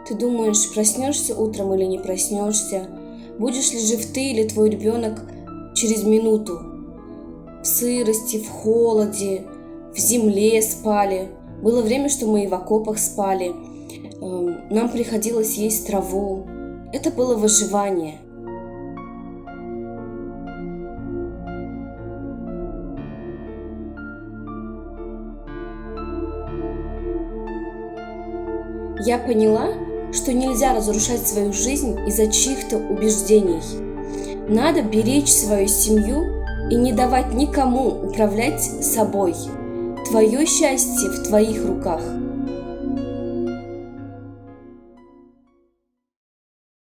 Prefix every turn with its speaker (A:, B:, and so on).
A: Ты думаешь, проснешься утром или не проснешься, будешь ли жив ты или твой ребенок через минуту. В сырости, в холоде, в земле спали. Было время, что мы и в окопах спали. Нам приходилось есть траву. Это было выживание. Я поняла, что нельзя разрушать свою жизнь из-за чьих-то убеждений. Надо беречь свою семью и не давать никому управлять собой. Твое счастье в твоих руках.